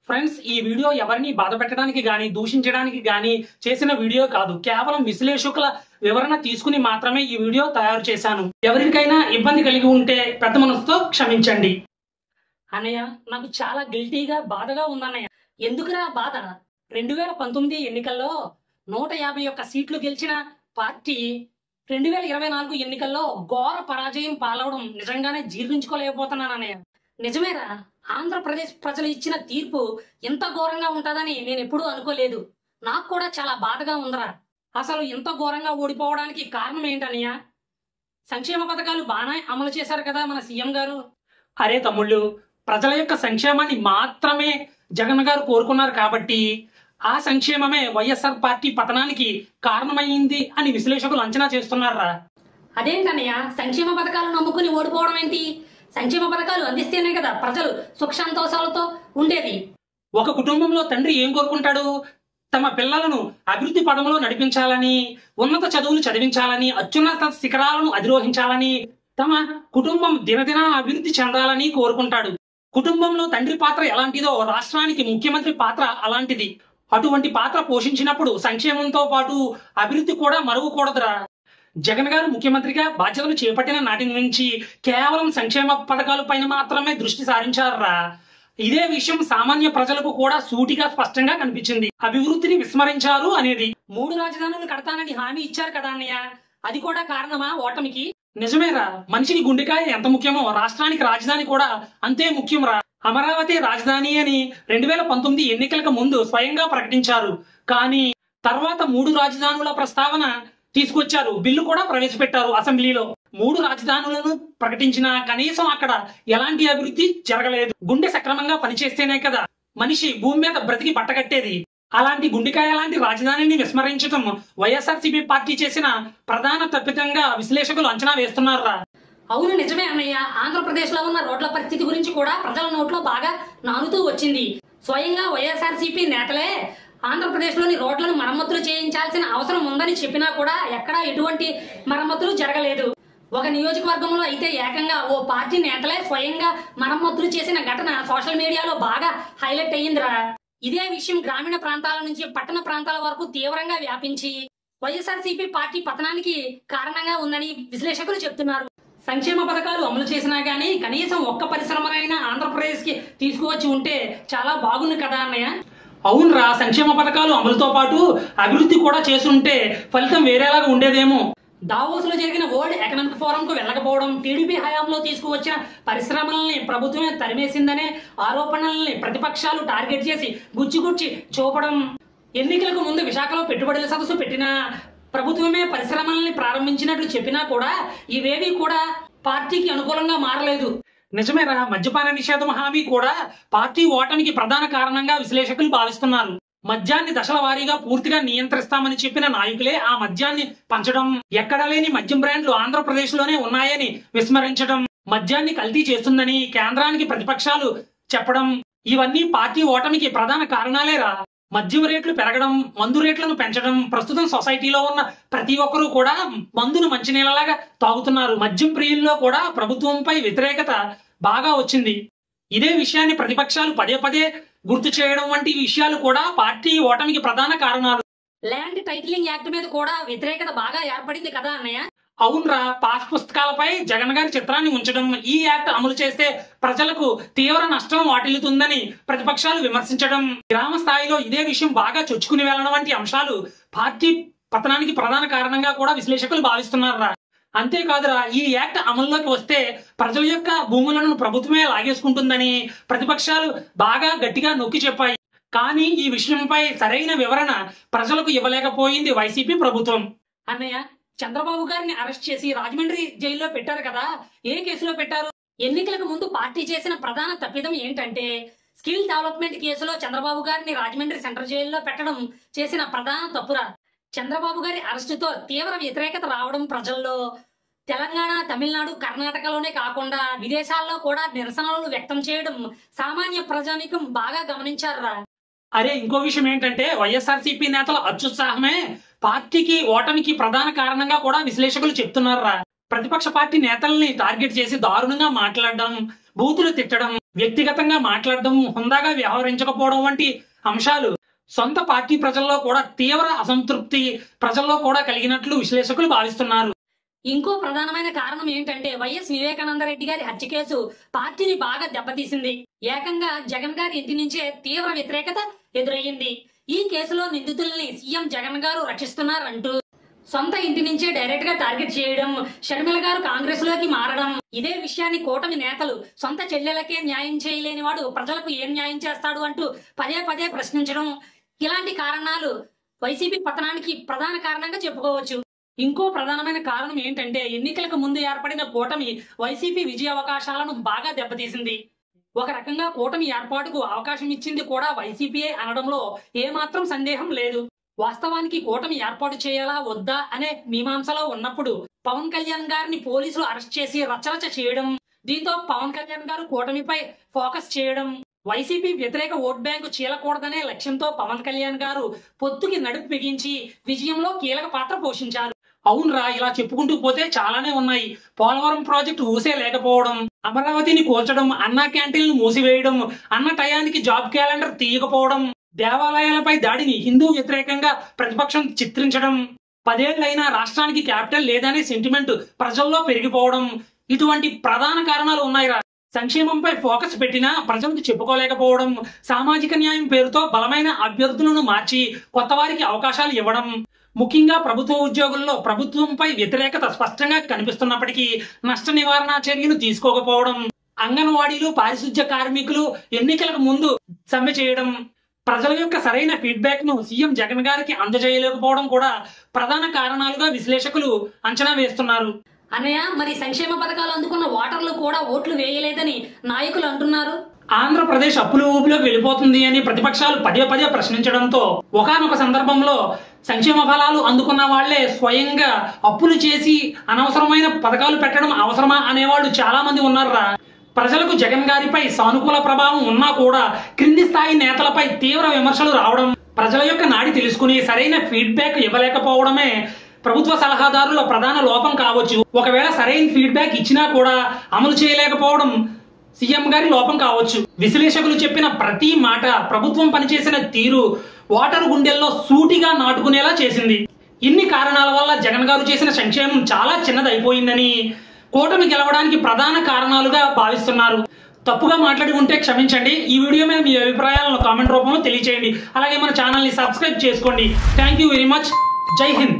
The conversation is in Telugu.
ఫ్రెండ్స్, ఈ వీడియో ఎవరిని బాధ పెట్టడానికి గానీ దూషించడానికి గానీ చేసిన వీడియో కాదు. కేవలం విశ్లేషకుల వివరణ తీసుకుని మాత్రమే ఈ వీడియో తయారు చేశాను. ఎవరికైనా ఇబ్బంది కలిగి ఉంటే పెద్ద మనసుతో క్షమించండి. అన్నయ్య, నాకు చాలా గిల్టీగా బాధగా ఉందన్నయ్య. ఎందుకురా బాధ? 2019 ఎన్నికల్లో 151 సీట్లు గెలిచిన పార్టీ 2024 ఎన్నికల్లో ఘోర పరాజయం పాలవడం నిజంగానే జీర్ణించుకోలేకపోతున్నానన్నయ్య. నిజమేరా, ఆంధ్రప్రదేశ్ ప్రజలు ఇచ్చిన తీర్పు ఎంత ఘోరంగా ఉంటుందని నేను ఎప్పుడూ అనుకోలేదు. నాకు కూడా చాలా బాధగా ఉందరా. అసలు ఎంత ఘోరంగా ఓడిపోవడానికి కారణం ఏంటన్నయ్య? సంక్షేమ పథకాలు బాగానే అమలు చేశారు కదా మన సీఎం గారు. అరే తమ్ముళ్ళు, ప్రజల యొక్క సంక్షేమాన్ని మాత్రమే జగన్ గారు కోరుకున్నారు కాబట్టి ఆ సంక్షేమమే వైఎస్ఆర్ పార్టీ పతనానికి కారణమైంది అని విశ్లేషకులు అంచనా చేస్తున్నారా. అదేంటన్నయ్య, సంక్షేమ పథకాలు నమ్ముకుని ఓడిపోవడం ఏంటి? సంక్షేమ పథకాలు అందిస్తేనే కదా ప్రజలు సుఖ సంతోషాలతో ఉండేది. ఒక కుటుంబంలో తండ్రి ఏం కోరుకుంటాడు? తమ పిల్లలను అభివృద్ధి పదంలో నడిపించాలని, ఉన్నత చదువులు చదివించాలని, అత్యున్నత శిఖరాలను అధిరోహించాలని, తమ కుటుంబం దినదిన అభివృద్ధి చెందాలని కోరుకుంటాడు. కుటుంబంలో తండ్రి పాత్ర ఎలాంటిదో రాష్ట్రానికి ముఖ్యమంత్రి పాత్ర అలాంటిది. అటువంటి పాత్ర పోషించినప్పుడు సంక్షేమంతో పాటు అభివృద్ధి కూడా మరుగుకూడదురా. జగన్ గారు ముఖ్యమంత్రిగా బాధ్యతలు చేపట్టిన నాటి నుంచి కేవలం సంక్షేమ పథకాల పైన మాత్రమే దృష్టి సారించారా. ఇదే విషయం సామాన్య ప్రజలకు కూడా సూటిగా స్పష్టంగా కనిపించింది. అభివృద్ధిని విస్మరించారు అనేది. 3 రాజధానులు కడతానని హామీ ఇచ్చారు కదా అన్నయ్య, అది కూడా కారణమా ఓటమికి? నిజమేరా, మనిషికి గుండెకాయ ఎంత ముఖ్యమో రాష్ట్రానికి రాజధాని కూడా అంతే ముఖ్యంరా. అమరావతి రాజధాని అని 2019 ఎన్నికలకు ముందు స్వయంగా ప్రకటించారు. కానీ తర్వాత 3 రాజధానుల ప్రస్తావన తీసుకొచ్చారు. బిల్లు కూడా ప్రవేశపెట్టారు అసెంబ్లీలో. 3 రాజధానులను ప్రకటించినా కనీసం అక్కడ ఎలాంటి అభివృద్ధి జరగలేదు. గుండె సక్రమంగా పనిచేస్తేనే కదా మనిషి భూమి మీద బ్రతికి బట్టగట్టేది. అలాంటి గుండెకాయ లాంటి రాజధానిని విస్మరించడం వైఎస్ఆర్సీపీ పార్టీ చేసిన ప్రధాన తప్పిదంగా విశ్లేషకులు అంచనా వేస్తున్నారా. అవును, నిజమే అన్నయ్య. ఆంధ్రప్రదేశ్ లో ఉన్న రోడ్ల పరిస్థితి గురించి కూడా ప్రజల నోట్లో బాగా నానుతూ వచ్చింది. స్వయంగా వైఎస్ఆర్సీపీ నేతలే ఆంధ్రప్రదేశ్ లోని రోడ్లను మరమ్మతులు చేయించాల్సిన అవసరం ఉందని చెప్పినా కూడా ఎక్కడా ఎటువంటి మరమ్మతులు జరగలేదు. ఒక నియోజకవర్గంలో అయితే ఏకంగా ఓ పార్టీ నేతలే స్వయంగా మరమ్మతులు చేసిన ఘటన సోషల్ మీడియాలో బాగా హైలైట్ అయ్యిందిరా. ఇదే విషయం గ్రామీణ ప్రాంతాల నుంచి పట్టణ ప్రాంతాల వరకు తీవ్రంగా వ్యాపించి వైఎస్ఆర్సీపీ పార్టీ పతనానికి కారణంగా ఉందని విశ్లేషకులు చెప్తున్నారు. సంక్షేమ పథకాలు అమలు చేసినా గానీ కనీసం ఒక్క పరిశ్రమనైనా ఆంధ్రప్రదేశ్ కి తీసుకువచ్చి ఉంటే చాలా బాగుంది కదా అన్నయ్య. అవునరా, సంక్షేమ పథకాలు అమలుతో పాటు అభివృద్ధి కూడా చేసుంటే ఫలితం వేరేలాగా ఉండేదేమో. దావోస్ లో జరిగిన వరల్డ్ ఎకనామిక్ ఫోరం కు వెళ్ళకపోవడం, టీడీపీ హయాంలో తీసుకువచ్చిన పరిశ్రమలని ప్రభుత్వమే తరిమేసిందనే ఆరోపణల్ని ప్రతిపక్షాలు టార్గెట్ చేసి గుచ్చి చూపడం, ఎన్నికలకు ముందు విశాఖలో పెట్టుబడుల సదస్సు పెట్టినా ప్రభుత్వమే పరిశ్రమల్ని ప్రారంభించినట్లు చెప్పినా కూడా ఇవేవి కూడా పార్టీకి అనుకూలంగా మారలేదు. నిజమేరా, మద్యపాన నిషేధం హామీ కూడా పార్టీ ఓటమికి ప్రధాన కారణంగా విశ్లేషకులు భావిస్తున్నారు. మద్యాన్ని దశల వారీగా పూర్తిగా నియంత్రిస్తామని చెప్పిన నాయకులే ఆ మద్యాన్ని పంచడం, ఎక్కడా లేని మద్యం బ్రాండ్లు ఆంధ్రప్రదేశ్ లోనే ఉన్నాయని విస్మరించడం, మద్యాన్ని కల్తీ చేస్తుందని కేంద్రానికి ప్రతిపక్షాలు చెప్పడం, ఇవన్నీ పార్టీ ఓటమికి ప్రధాన కారణాలేరా. మద్యం రేట్లు పెరగడం, మందు రేట్లను పెంచడం, ప్రస్తుతం సొసైటీలో ఉన్న ప్రతి ఒక్కరూ కూడా మందును మంచినీళ్ళలాగా తాగుతున్నారు. మద్యం ప్రియుల్లో కూడా ప్రభుత్వంపై వ్యతిరేకత బాగా వచ్చింది. ఇదే విషయాన్ని ప్రతిపక్షాలు పదే గుర్తు చేయడం వంటి విషయాలు కూడా పార్టీ ఓటమికి ప్రధాన కారణాలు. ల్యాండ్ టైటిలింగ్ యాక్ట్ మీద కూడా వ్యతిరేకత బాగా ఏర్పడింది కదా అన్నయ్య. అవునరా, పాస్ పుస్తకాలపై జగన్ గారి చిత్రాన్ని ఉంచడం, ఈ యాక్ట్ అమలు చేస్తే ప్రజలకు తీవ్ర నష్టం వాటిల్లుతుందని ప్రతిపక్షాలు విమర్శించడం, గ్రామ స్థాయిలో ఇదే విషయం బాగా చొచ్చుకుని వెళ్లడం వంటి అంశాలు పార్టీ పతనానికి ప్రధాన కారణంగా కూడా విశ్లేషకులు భావిస్తున్నారా. అంతేకాదురా, ఈ యాక్ట్ అమల్లోకి వస్తే ప్రజల యొక్క భూములను ప్రభుత్వమే లాగేసుకుంటుందని ప్రతిపక్షాలు బాగా గట్టిగా నొక్కి చెప్పాయి. కానీ ఈ విషయంపై సరైన వివరణ ప్రజలకు ఇవ్వలేకపోయింది వైసీపీ ప్రభుత్వం. అన్నయ్య, చంద్రబాబు గారిని అరెస్ట్ చేసి రాజమండ్రి జైల్లో పెట్టారు కదా, ఏ కేసులో పెట్టారు? ఎన్నికలకు ముందు పార్టీ చేసిన ప్రధాన తప్పిదం ఏంటంటే స్కిల్ డెవలప్మెంట్ కేసులో చంద్రబాబు గారిని రాజమండ్రి సెంట్రల్ జైల్లో పెట్టడం చేసిన ప్రధాన తప్పురా. చంద్రబాబు గారి అరెస్టుతో తీవ్ర వ్యతిరేకత రావడం ప్రజల్లో, తెలంగాణ, తమిళనాడు, కర్ణాటకలోనే కాకుండా విదేశాల్లో కూడా నిరసనలు వ్యక్తం చేయడం సామాన్య ప్రజానీకం బాగా గమనించారా. అరే, ఇంకో విషయం ఏంటంటే వైఎస్ఆర్సీపీ నేతల అత్యుత్సాహమే పార్టీకి ఓటమికి ప్రధాన కారణంగా కూడా విశ్లేషకులు చెప్తున్నారా. ప్రతిపక్ష పార్టీ నేతల్ని టార్గెట్ చేసి దారుణంగా మాట్లాడడం, బూతులు తిట్టడం, వ్యక్తిగతంగా మాట్లాడడం, హుందాగా వ్యవహరించకపోవడం వంటి అంశాలు సొంత పార్టీ ప్రజల్లో కూడా తీవ్ర అసంతృప్తి ప్రజల్లో కూడా కలిగినట్లు విశ్లేషకులు భావిస్తున్నారు. ఇంకో ప్రధానమైన కారణం ఏంటంటే వైఎస్ వివేకానందరెడ్డి గారి హత్య కేసు పార్టీని బాగా దెబ్బతీసింది. ఏకంగా జగన్ గారి ఇంటి నుంచే తీవ్ర వ్యతిరేకత ఎదురయ్యింది. ఈ కేసులో నిందితుల్ని సీఎం జగన్ గారు రక్షిస్తున్నారంటూ సొంత ఇంటి నుంచే డైరెక్ట్ గా టార్గెట్ చేయడం, షర్మిల గారు కాంగ్రెస్ లోకి మారడం, ఇదే విషయాన్ని కూటమి నేతలు సొంత చెల్లెలకే న్యాయం చేయలేని వాడు ప్రజలకు ఏం న్యాయం చేస్తాడు అంటూ పదే పదే ప్రశ్నించడం, ఇలాంటి కారణాలు వైసీపీ పతనానికి ప్రధాన కారణంగా చెప్పుకోవచ్చు. ఇంకో ప్రధానమైన కారణం ఏంటంటే ఎన్నికలకు ముందు ఏర్పడిన కూటమి వైసీపీ విజయ అవకాశాలను బాగా దెబ్బతీసింది. ఒక రకంగా కూటమి ఏర్పాటుకు అవకాశం ఇచ్చింది కూడా వైసీపీయే అనడంలో ఏమాత్రం సందేహం లేదు. వాస్తవానికి కూటమి ఏర్పాటు చేయాలా వద్దా అనే మీమాంసలో ఉన్నప్పుడు పవన్ కళ్యాణ్ గారిని పోలీసులు అరెస్ట్ చేసి రచరచ చేయడం, దీంతో పవన్ కళ్యాణ్ గారు కూటమిపై ఫోకస్ చేయడం, వైసీపీ వ్యతిరేక ఓట్ బ్యాంకు చీలకూడదనే లక్ష్యంతో పవన్ కళ్యాణ్ గారు పొత్తుకి నడుపు బిగించి విజయంలో కీలక పాత్ర పోషించారు. అవునరా, ఇలా చెప్పుకుంటూ పోతే చాలానే ఉన్నాయి. పోలవరం ప్రాజెక్టు ఊసే లేకపోవడం, అమరావతిని కూల్చడం, అన్నా క్యాంటీన్లు మూసివేయడం, అన్న టయానికి జాబ్ క్యాలెండర్ తీయకపోవడం, దేవాలయాలపై దాడిని హిందూ వ్యతిరేకంగా ప్రతిపక్షం చిత్రించడం, 10 ఏళ్లైనా రాష్ట్రానికి క్యాపిటల్ లేదనే సెంటిమెంట్ ప్రజల్లో పెరిగిపోవడం, ఇటువంటి ప్రధాన కారణాలు ఉన్నాయిరా. సంక్షేమంపై ఫోకస్ పెట్టినా ప్రజలకు చెప్పుకోలేకపోవడం, సామాజిక న్యాయం పేరుతో బలమైన అభ్యర్థులను మార్చి కొత్త వారికి అవకాశాలు ఇవ్వడం, ముఖ్యంగా ప్రభుత్వ ఉద్యోగుల్లో ప్రభుత్వంపై వ్యతిరేకత స్పష్టంగా కనిపిస్తున్నప్పటికీ నష్ట నివారణ చర్యలు తీసుకోకపోవడం, అంగన్వాడీలు, పారిశుధ్య కార్మికులు ఎన్నికలకు ముందు సమ్మె చేయడం, ప్రజల యొక్క సరైన ఫీడ్బ్యాక్ ను సీఎం జగన్ గారికి అందజేయలేకపోవడం కూడా ప్రధాన కారణాలుగా విశ్లేషకులు అంచనా వేస్తున్నారు. అన్నయ్య, మరి సంక్షేమ పథకాలు అందుకున్న ఓటర్లు కూడా ఓట్లు వేయలేదని నాయకులు అంటున్నారు. ఆంధ్రప్రదేశ్ అప్పుల ఊపిలోకి వెళ్ళిపోతుంది అని ప్రతిపక్షాలు పదే పదే ప్రశ్నించడంతో ఒకానొక సందర్భంలో సంక్షేమ ఫలాలు అందుకున్న వాళ్లే స్వయంగా అప్పులు చేసి అనవసరమైన పథకాలు పెట్టడం అవసరమా అనేవాళ్ళు చాలా మంది ఉన్నారా. ప్రజలకు జగన్ గారిపై సానుకూల ప్రభావం ఉన్నా కూడా క్రింది స్థాయి నేతలపై తీవ్ర విమర్శలు రావడం, ప్రజల యొక్క నాడి తెలుసుకుని సరైన ఫీడ్బ్యాక్ ఇవ్వలేకపోవడమే ప్రభుత్వ సలహాదారుల ప్రధాన లోపం కావచ్చు. ఒకవేళ సరైన ఫీడ్బ్యాక్ ఇచ్చినా కూడా అమలు చేయలేకపోవడం సీఎం గారి లోపం కావచ్చు. విశ్లేషకులు చెప్పిన ప్రతి మాట, ప్రభుత్వం పనిచేసిన తీరు ఓటరు గుండెల్లో సూటిగా నాటుకునేలా చేసింది. ఇన్ని కారణాల వల్ల జగన్ గారు చేసిన సంక్షేమం చాలా చిన్నదైపోయిందని కూటమి గెలవడానికి ప్రధాన కారణాలుగా భావిస్తున్నారు. తప్పుగా మాట్లాడి ఉంటే క్షమించండి. ఈ వీడియో మీద మీ అభిప్రాయాలను కామెంట్ రూపంలో తెలియజేయండి. అలాగే మన ఛానల్ని సబ్స్క్రైబ్ చేసుకోండి. Thank you very much. జై హింద్.